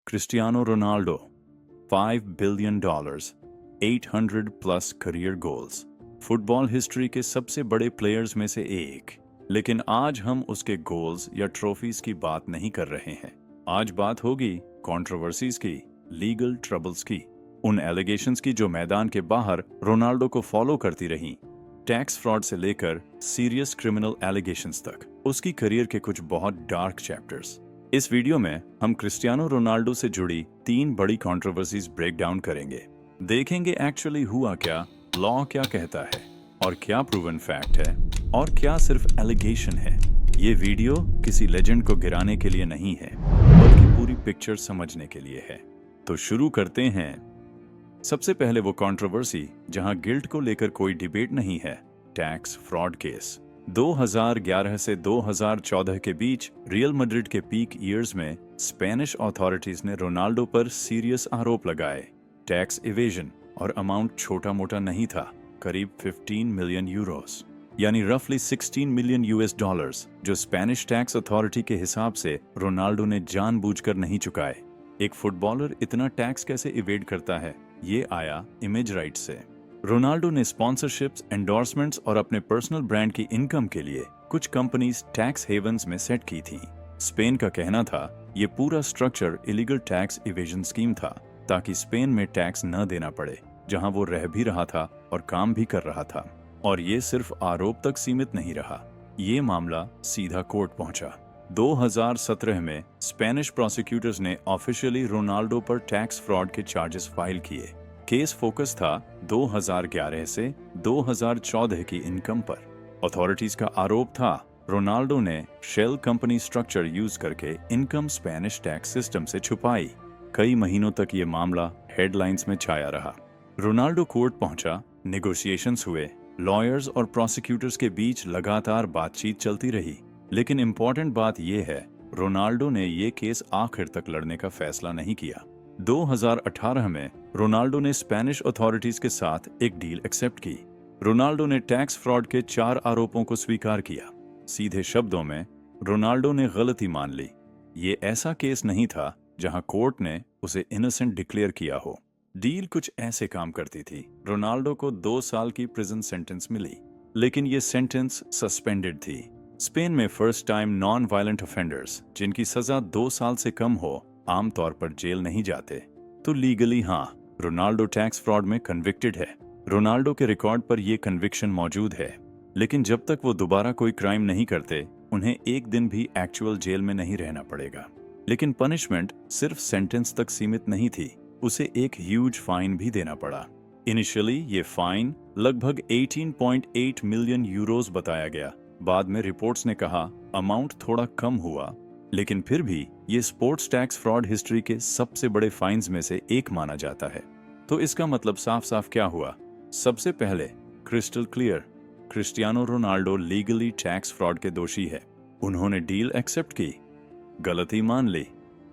Cristiano Ronaldo, $5 billion, 800 plus career goals, football history के सबसे बड़े प्लेयर्स में से एक। लेकिन आज हम उसके गोल्स या ट्रॉफीज की बात नहीं कर रहे हैं। आज बात होगी कंट्रोवर्सीज की, लीगल ट्रबल्स की, उन एलिगेशंस की जो मैदान के बाहर रोनाल्डो को फॉलो करती रहीं, टैक्स फ्रॉड से लेकर सीरियस क्रिमिनल एलिगेशंस तक, उसकी करियर के कुछ बहुत डार्क चैप्टर्स। इस वीडियो में हम क्रिस्टियानो रोनाल्डो से जुड़ी 3 बड़ी कंट्रोवर्सीज ब्रेक डाउन करेंगे। देखेंगे एक्चुअली हुआ क्या, लॉ क्या कहता है, और क्या प्रूवन फैक्ट है, और क्या सिर्फ एलिगेशन है। ये वीडियो किसी लेजेंड को गिराने के लिए नहीं है, बल्कि पूरी पिक्चर समझने के लिए है। तो शुरू करते हैं। सबसे पहले वो कंट्रोवर्सी जहां गिल्ट को लेकर कोई डिबेट नहीं है, टैक्स फ्रॉड केस। 2011 से 2014 के बीच रियल मैड्रिड के पीक ईयर्स में स्पेनिश अथॉरिटीज ने रोनाल्डो पर सीरियस आरोप लगाए। टैक्स इवेजन, और अमाउंट छोटा मोटा नहीं था, करीब 15 मिलियन यूरोस, यानी रफली 16 मिलियन यूएस डॉलर्स, जो स्पेनिश टैक्स अथॉरिटी के हिसाब से रोनाल्डो ने जानबूझकर नहीं चुकाए। एक फुटबॉलर इतना टैक्स कैसे इवेड करता है? ये आया इमेज राइट से। रोनाल्डो ने स्पॉन्सरशिप्स, एंडोर्समेंट्स और अपने पर्सनल ब्रांड की इनकम के लिए कुछ कंपनीज टैक्स हेवंस में सेट की थी। स्पेन का कहना था ये पूरा structure illegal tax evasion scheme था, ताकि स्पेन में टैक्स न देना पड़े, जहां वो रह भी रहा था और काम भी कर रहा था। और ये सिर्फ आरोप तक सीमित नहीं रहा, ये मामला सीधा कोर्ट पहुंचा। 2017 में स्पेनिश प्रोसिक्यूटर्स ने ऑफिशियली रोनाल्डो पर टैक्स फ्रॉड के चार्जेस फाइल किए। केस फोकस था 2011 से 2014 की इनकम पर। अथॉरिटीज का आरोप था रोनाल्डो ने शेल कंपनी स्ट्रक्चर यूज करके इनकम स्पेनिश टैक्स सिस्टम से छुपाई। कई महीनों तक ये मामला हेडलाइंस में छाया रहा। रोनाल्डो कोर्ट पहुंचा, नेगोशिएशंस हुए, लॉयर्स और प्रोसिक्यूटर्स के बीच लगातार बातचीत चलती रही। लेकिन इंपॉर्टेंट बात यह है, रोनाल्डो ने ये केस आखिर तक लड़ने का फैसला नहीं किया। 2018 में रोनाल्डो ने स्पेनिश अथॉरिटीज के साथ एक डील एक्सेप्ट की। रोनाल्डो ने टैक्स फ्रॉड के 4 आरोपों को स्वीकार किया। सीधे शब्दों में रोनाल्डो ने गलती मान ली। ये ऐसा केस नहीं था जहां कोर्ट ने उसे इनोसेंट डिक्लेयर किया हो। डील कुछ ऐसे काम करती थी। रोनाल्डो को 2 साल की प्रिजन सेंटेंस मिली, लेकिन ये सेंटेंस सस्पेंडेड थी। स्पेन में first time non violent offenders जिनकी सजा 2 साल से कम हो आमतौर पर जेल नहीं जाते। तो लीगली हाँ, रोनाल्डो टैक्स फ्रॉड में कन्विक्टेड है। रोनाल्डो के रिकॉर्ड पर यह कन्विक्शन मौजूद है। लेकिन जब तक वो दोबारा कोई क्राइम नहीं करते, उन्हें एक दिन भी एक्चुअल जेल में नहीं रहना पड़ेगा। लेकिन पनिशमेंट सिर्फ सेंटेंस तक सीमित नहीं थी, उसे एक ह्यूज फाइन भी देना पड़ा। इनिशियली ये फाइन लगभग 18.8 मिलियन यूरोस बताया गया। बाद में रिपोर्ट्स ने कहा अमाउंट थोड़ा कम हुआ, लेकिन फिर भी ये स्पोर्ट्स टैक्स फ्रॉड हिस्ट्री के सबसे बड़े फाइन्स में से एक माना जाता है। तो इसका मतलब साफ साफ क्या हुआ? सबसे पहले crystal clear, Cristiano Ronaldo legally tax fraud के दोषी है। उन्होंने डील एक्सेप्ट की, गलती मान ली,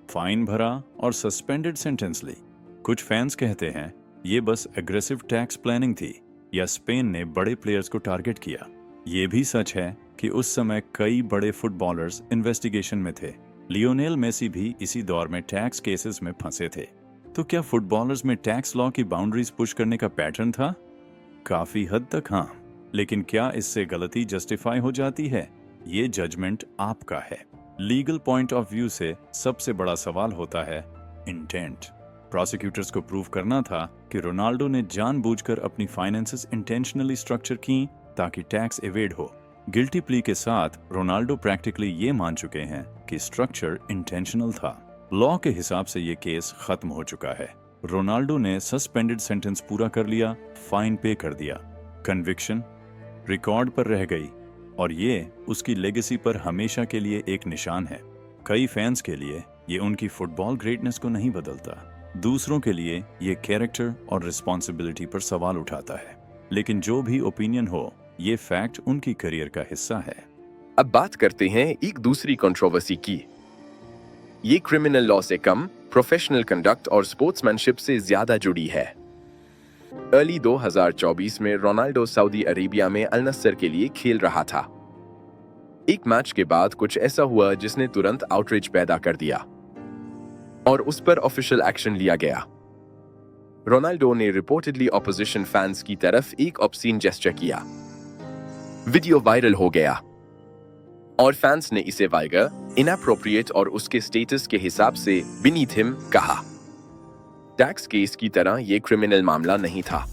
फाइन भरा और सस्पेंडेड सेंटेंस ली। कुछ फैंस कहते हैं ये बस एग्रेसिव टैक्स प्लानिंग थी, या स्पेन ने बड़े प्लेयर्स को टारगेट किया। ये भी सच है कि उस समय कई बड़े फुटबॉलर्स इन्वेस्टिगेशन में थे। लियोनेल मेसी भी इसी दौर में टैक्स केसेस में फंसे थे। तो क्या फुटबॉलर्स में टैक्स लॉ की बाउंड्रीज पुश करने का पैटर्न था? काफी हद तक हाँ, लेकिन क्या इससे गलती जस्टिफाई हो जाती है? ये जजमेंट आपका है। लीगल पॉइंट ऑफ व्यू से सबसे बड़ा सवाल होता है इंटेंट। प्रोसिक्यूटर्स को प्रूव करना था कि रोनाल्डो ने जानबूझकर अपनी फाइनेंसेस इंटेंशनली स्ट्रक्चर की ताकि टैक्स एवेड हो। गिल्टी प्ली के साथ रोनाल्डो प्रैक्टिकली ये मान चुके हैं कि स्ट्रक्चर इंटेंशनल था। लॉ के हिसाब से ये केस खत्म हो चुका है। रोनाल्डो ने सस्पेंडेड सेंटेंस पूरा कर लिया, फाइन पे कर दिया, कन्विक्शन रिकॉर्ड पर रह गई, और ये उसकी लेगेसी पर हमेशा के लिए एक निशान है। कई फैंस के लिए ये उनकी फुटबॉल ग्रेटनेस को नहीं बदलता, दूसरों के लिए ये कैरेक्टर और रिस्पॉन्सिबिलिटी पर सवाल उठाता है। लेकिन जो भी ओपिनियन हो, ये फैक्ट उनकी करियर का हिस्सा है। अब बात करते हैं एक दूसरी कंट्रोवर्सी की। ये क्रिमिनल लॉ से कम प्रोफेशनल कंडक्ट और स्पोर्ट्समैनशिप से ज्यादा जुड़ी है। अर्ली 2024 में रोनाल्डो सऊदी अरेबिया में अल नस्सर के लिए खेल रहा था। एक मैच के बाद कुछ ऐसा हुआ जिसने तुरंत आउटरीच पैदा कर दिया। और उस पर ऑफिशियल एक्शन लिया गया। रोनाल्डो ने रिपोर्टेडली ऑपोजिशन फैंस की तरफ एक ऑब्सीन जेस्चर किया। वीडियो वायरल हो गया और फैंस ने इसे वाइगर, इनअप्रोप्रिएट और उसके स्टेटस के हिसाब से बीनीथ हिम कहा। टैक्स केस की तरह यह क्रिमिनल मामला नहीं था,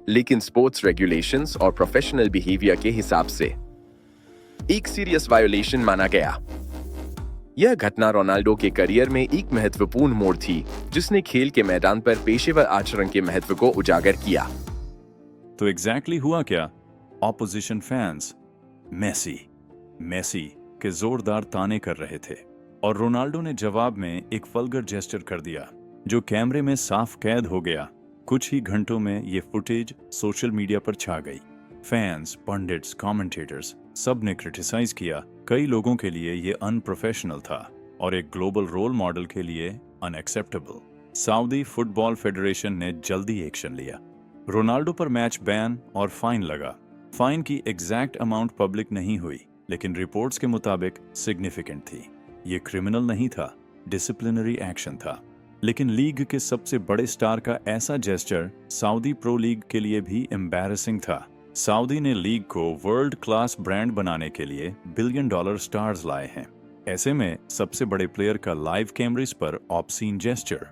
लेकिन स्पोर्ट्स रेगुलेशंस और प्रोफेशनल बिहेवियर के हिसाब से एक सीरियस वायोलेशन माना गया। यह घटना रोनाल्डो के करियर में एक महत्वपूर्ण मोड़ थी, जिसने खेल के मैदान पर पेशेवर आचरण के महत्व को उजागर किया। तो एग्जैक्टली हुआ क्या? ऑपोजिशन फैंस मेसी के जोरदार ताने कर रहे थे और रोनाल्डो ने जवाब में एक वल्गर जेस्चर कर दिया, जो कैमरे में साफ कैद हो गया। कुछ ही घंटों में ये फुटेज सोशल मीडिया पर छा गई। फैंस, पंडिट्स, कमेंटेटर्स सब ने क्रिटिसाइज किया। कई लोगों के लिए ये अनप्रोफेशनल था और एक ग्लोबल रोल मॉडल के लिए अनएक्सेप्टेबल। सऊदी फुटबॉल फेडरेशन ने जल्दी एक्शन लिया। रोनाल्डो पर मैच बैन और फाइन लगा। फाइन की एग्जैक्ट अमाउंट पब्लिक नहीं हुई, लेकिन रिपोर्ट्स के मुताबिक सिग्निफिकेंट थी। ये क्रिमिनल नहीं था, डिसिप्लिनरी एक्शन था। लेकिन लीग के सबसे बड़े स्टार का ऐसा जेस्चर सऊदी प्रो लीग के लिए भी एम्बैरेसिंग था। सऊदी ने लीग को वर्ल्ड क्लास ब्रांड बनाने के लिए $1 बिलियन स्टार्स लाए हैं। ऐसे में सबसे बड़े प्लेयर का लाइव कैमरेस पर ऑब्सीन जेस्चर,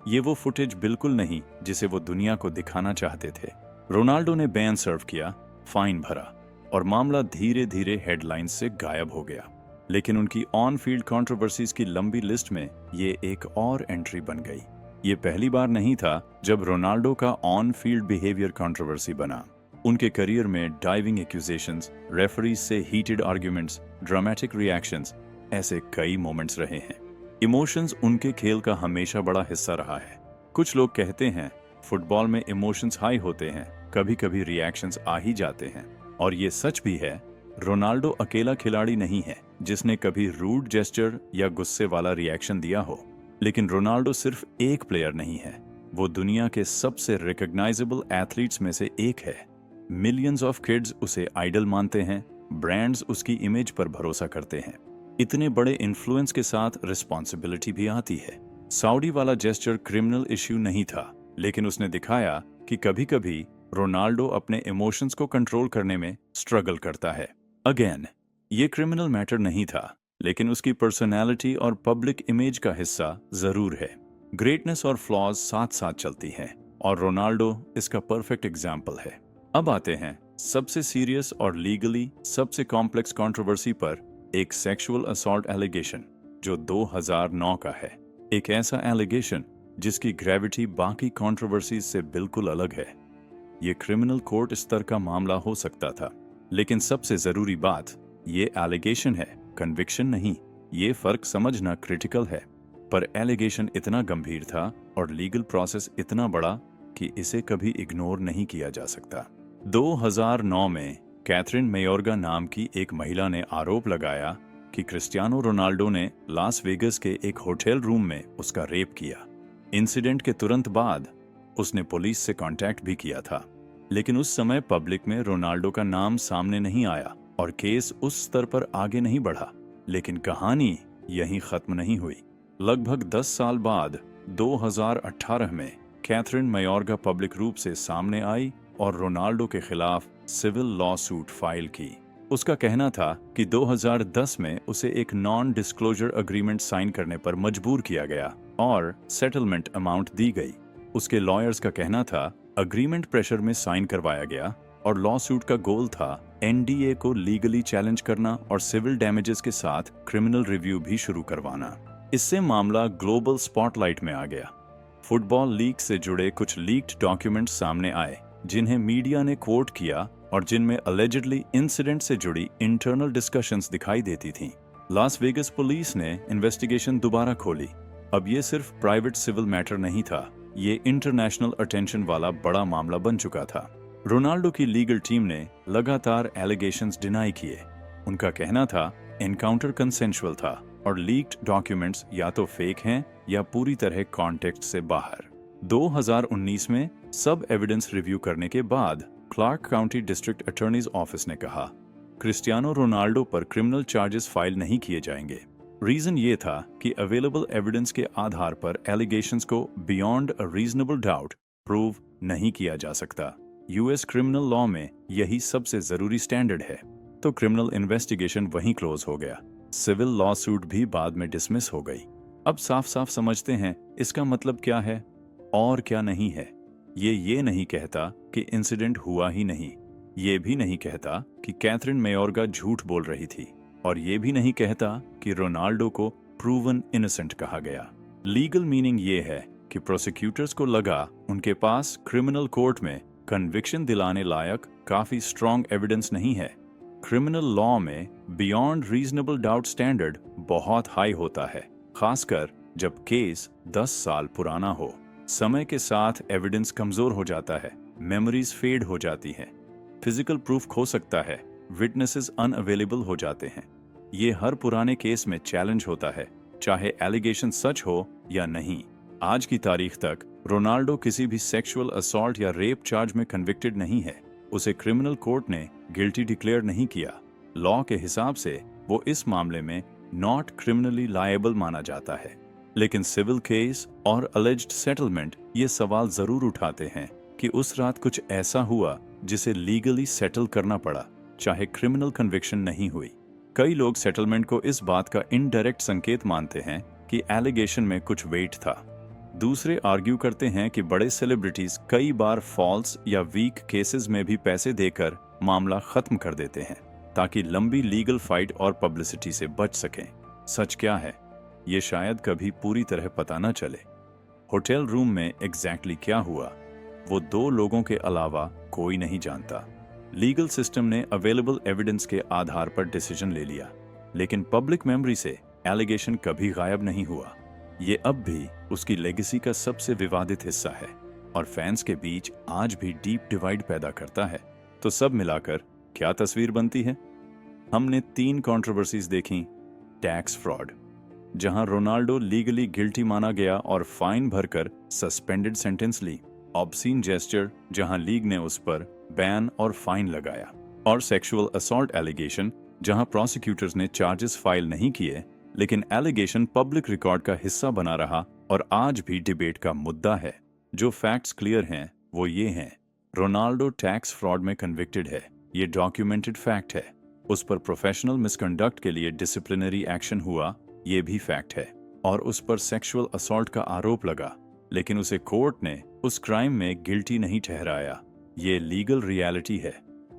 ये वो फुटेज बिल्कुल नहीं जिसे वो दुनिया को दिखाना चाहते थे। रोनाल्डो ने बैन सर्व किया, फाइन भरा और मामला धीरे धीरे हेडलाइंस से गायब हो गया। लेकिन उनकी ऑन फील्ड कंट्रोवर्सीज की लंबी लिस्ट में ये एक और एंट्री बन गई। ये पहली बार नहीं था जब रोनाल्डो का ऑन फील्ड बिहेवियर कंट्रोवर्सी बना। उनके करियर में डाइविंग एक्यूजेशंस, रेफरीज से हीटेड आर्ग्यूमेंट्स, ड्रामेटिक रिएक्शंस, ऐसे कई मोमेंट्स रहे हैं। इमोशंस उनके खेल का हमेशा बड़ा हिस्सा रहा है। कुछ लोग कहते हैं फुटबॉल में इमोशंस हाई होते हैं, कभी कभी रिएक्शंस आ ही जाते हैं, और ये सच भी है। रोनाल्डो अकेला खिलाड़ी नहीं है जिसने कभी रूड जेस्चर या गुस्से वाला रिएक्शन दिया हो। लेकिन रोनाल्डो सिर्फ एक प्लेयर नहीं है, वो दुनिया के सबसे रिकॉग्नाइजेबल एथलीट्स में से एक है। मिलियंस ऑफ किड्स उसे आइडल मानते हैं, ब्रांड्स उसकी इमेज पर भरोसा करते हैं। इतने बड़े इन्फ्लुएंस के साथ रिस्पॉन्सिबिलिटी भी आती है। सऊदी वाला जेस्चर क्रिमिनल इश्यू नहीं था, लेकिन उसने दिखाया कि कभी कभी रोनाल्डो अपने इमोशंस को कंट्रोल करने में स्ट्रगल करता है। अगेन, ये क्रिमिनल मैटर नहीं था, लेकिन उसकी पर्सनैलिटी और पब्लिक इमेज का हिस्सा जरूर है। ग्रेटनेस और फ्लॉज साथ साथ चलती हैं, और रोनाल्डो इसका परफेक्ट एग्जाम्पल है। अब आते हैं सबसे सीरियस और लीगली सबसे कॉम्प्लेक्स कंट्रोवर्सी पर, एक सेक्सुअल असॉल्ट एलिगेशन जो 2009 का है। एक ऐसा एलिगेशन जिसकी ग्रेविटी बाकी कंट्रोवर्सीज से बिल्कुल अलग है। ये क्रिमिनल कोर्ट स्तर का मामला हो सकता था, लेकिन सबसे जरूरी बात, ये एलिगेशन है, कन्विक्शन नहीं। ये फर्क समझना क्रिटिकल है। पर एलिगेशन इतना गंभीर था और लीगल प्रोसेस इतना बड़ा कि इसे कभी इग्नोर नहीं किया जा सकता। 2009 में कैथरीन मेयोर्गा नाम की एक महिला ने आरोप लगाया कि क्रिस्टियानो रोनाल्डो ने लास वेगस के एक होटल रूम में उसका रेप किया। इंसिडेंट के तुरंत बाद उसने पुलिस से कांटेक्ट भी किया था, लेकिन उस समय पब्लिक में रोनाल्डो का नाम सामने नहीं आया और केस उस स्तर पर आगे नहीं बढ़ा। लेकिन कहानी यहीं खत्म नहीं हुई। लगभग 10 साल बाद 2018 में कैथरीन मेयोर्गा पब्लिक रूप से सामने आई और रोनाल्डो के खिलाफ सिविल लॉ सूट फाइल की। उसका कहना था कि 2010 में उसे एक नॉन डिस्क्लोजर अग्रीमेंट साइन करने पर मजबूर किया गया और सेटलमेंट अमाउंट दी गई। उसके लॉयर्स का कहना था अग्रीमेंट प्रेशर में साइन करवाया गया और लॉ सूट का गोल था एनडीए को लीगली चैलेंज करना और सिविल डैमेजेस के साथ क्रिमिनल रिव्यू भी शुरू करवाना। इससे मामला ग्लोबल स्पॉटलाइट में आ गया। फुटबॉल लीग से जुड़े कुछ लीक्ड डॉक्यूमेंट्स सामने आए, जिन्हें मीडिया ने कोट किया और जिनमें अलेजिडली इंसिडेंट से जुड़ी इंटरनल डिस्कशंस दिखाई देती थीं। लास वेगस पुलिस ने इन्वेस्टिगेशन दोबारा खोली। अब ये सिर्फ प्राइवेट सिविल मैटर नहीं था, ये इंटरनेशनल अटेंशन वाला बड़ा मामला बन चुका था। रोनाल्डो की लीगल टीम ने लगातार एलिगेशंस डिनाई किए। उनका कहना था एनकाउंटर कंसेंशुअल था और लीक्ड डॉक्यूमेंट्स या तो फेक हैं या पूरी तरह कॉन्टेक्स्ट से बाहर। 2019 में सब एविडेंस रिव्यू करने के बाद Clark County district attorneys office ने कहा क्रिस्टियानो रोनाल्डो पर क्रिमिनल चार्जेस फाइल नहीं किए जाएंगे। रीजन ये था कि अवेलेबल एविडेंस के आधार पर एलिगेशंस को beyond a reasonable doubt prove नहीं किया जा सकता। यूएस क्रिमिनल लॉ में यही सबसे जरूरी स्टैंडर्ड है। तो क्रिमिनल इन्वेस्टिगेशन वहीं क्लोज हो गया। सिविल लॉ सूट भी बाद में डिसमिस हो गई। अब साफ साफ समझते हैं इसका मतलब क्या है और क्या नहीं है। ये नहीं कहता कि इंसिडेंट हुआ ही नहीं, ये भी नहीं कहता कि कैथरीन मेयोर्गा झूठ बोल रही थी, और ये भी नहीं कहता कि रोनाल्डो को प्रूवन इनोसेंट कहा गया। लीगल मीनिंग ये है कि प्रोसिक्यूटर्स को लगा उनके पास क्रिमिनल कोर्ट में कन्विक्शन दिलाने लायक काफी स्ट्रॉन्ग एविडेंस नहीं है। क्रिमिनल लॉ में बियॉन्ड रीजनेबल डाउट स्टैंडर्ड बहुत हाई होता है, खासकर जब केस 10 साल पुराना हो। समय के साथ एविडेंस कमजोर हो जाता है, मेमोरीज फेड हो जाती हैं, फिजिकल प्रूफ खो सकता है, विटनेसेस अनअवेलेबल हो जाते हैं। ये हर पुराने केस में चैलेंज होता है, चाहे एलिगेशन सच हो या नहीं। आज की तारीख तक रोनाल्डो किसी भी सेक्सुअल असॉल्ट या रेप चार्ज में कन्विक्टेड नहीं है। उसे क्रिमिनल कोर्ट ने गिल्टी डिक्लेयर नहीं किया। लॉ के हिसाब से वो इस मामले में नॉट क्रिमिनली लायबल माना जाता है। लेकिन सिविल केस और अलेज्ड सेटलमेंट ये सवाल जरूर उठाते हैं कि उस रात कुछ ऐसा हुआ जिसे लीगली सेटल करना पड़ा, चाहे क्रिमिनल कन्विक्शन नहीं हुई। कई लोग सेटलमेंट को इस बात का इनडायरेक्ट संकेत मानते हैं कि एलिगेशन में कुछ वेट था। दूसरे आर्ग्यू करते हैं कि बड़े सेलिब्रिटीज कई बार फॉल्स या वीक केसेस में भी पैसे देकर मामला खत्म कर देते हैं ताकि लंबी लीगल फाइट और पब्लिसिटी से बच सकें। सच क्या है ये शायद कभी पूरी तरह पता न चले। होटल रूम में एग्जैक्टली क्या हुआ वो 2 लोगों के अलावा कोई नहीं जानता। लीगल सिस्टम ने अवेलेबल एविडेंस के आधार पर डिसीजन ले लिया, लेकिन पब्लिक मेमोरी से एलिगेशन कभी गायब नहीं हुआ। ये अब भी उसकी लेगेसी का सबसे विवादित हिस्सा है और फैंस के बीच आज भी डीप डिवाइड पैदा करता है। तो सब मिलाकर क्या तस्वीर बनती है? हमने 3 कंट्रोवर्सीज देखी। टैक्स फ्रॉड, जहां रोनाल्डो लीगली गिल्टी माना गया और फाइन भरकर सस्पेंडेड सेंटेंस ली। ऑब्सीन जेस्चर, जहां लीग ने उस पर बैन और फाइन लगाया। और सेक्सुअल असॉल्ट एलिगेशन, जहां प्रोसिक्यूटर्स ने चार्जेस फाइल नहीं किए, लेकिन एलिगेशन पब्लिक रिकॉर्ड का हिस्सा बना रहा और आज भी डिबेट का मुद्दा है। जो फैक्ट्स क्लियर हैं वो ये हैं, रोनाल्डो टैक्स फ्रॉड में कन्विक्टेड है, ये डॉक्यूमेंटेड फैक्ट है। उस पर प्रोफेशनल मिसकंडक्ट के लिए डिसिप्लिनरी एक्शन हुआ, ये भी फैक्ट है। और उस पर सेक्सुअल असॉल्ट का आरोप लगा, लेकिन उसे कोर्ट ने उस क्राइम में गिल्टी नहीं ठहराया। ये लीगल रियलिटी है।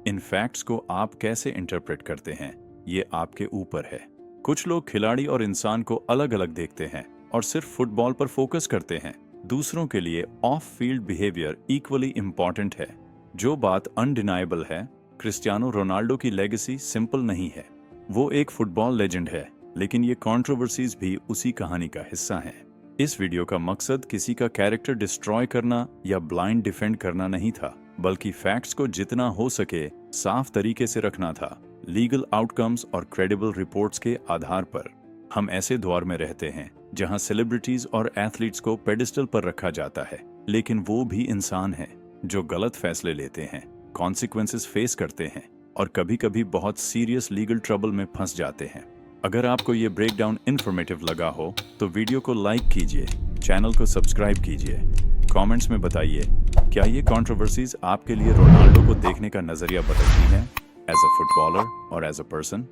इन फैक्ट्स को आप कैसे इंटरप्रेट करते हैं ये आपके ऊपर है। कुछ लोग खिलाड़ी और इंसान को अलग अलग देखते हैं और सिर्फ फुटबॉल पर फोकस करते हैं। दूसरों के लिए of field behaviour equally important है। जो बात अनडिनाइबल है, क्रिस्टियानो रोनाल्डो की लेगेसी सिंपल नहीं है। वो एक फुटबॉल लेजेंड है, लेकिन ये कंट्रोवर्सीज भी उसी कहानी का हिस्सा हैं। इस वीडियो का मकसद किसी का कैरेक्टर डिस्ट्रॉय करना या ब्लाइंड डिफेंड करना नहीं था, बल्कि फैक्ट्स को जितना हो सके साफ तरीके से रखना था, लीगल आउटकम्स और क्रेडिबल रिपोर्ट्स के आधार पर। हम ऐसे दौर में रहते हैं जहां सेलिब्रिटीज और एथलीट्स को पेडिस्टल पर रखा जाता है, लेकिन वो भी इंसान हैं जो गलत फैसले लेते हैं, कॉन्सिक्वेंसेस फेस करते हैं और कभी-कभी बहुत सीरियस लीगल ट्रबल में फंस जाते हैं। अगर आपको ये ब्रेकडाउन इन्फॉर्मेटिव लगा हो तो वीडियो को लाइक कीजिए, चैनल को सब्सक्राइब कीजिए, कमेंट्स में बताइए क्या ये कंट्रोवर्सीज आपके लिए रोनाल्डो को देखने का नजरिया बदलती हैं एज अ फुटबॉलर और एज अ पर्सन।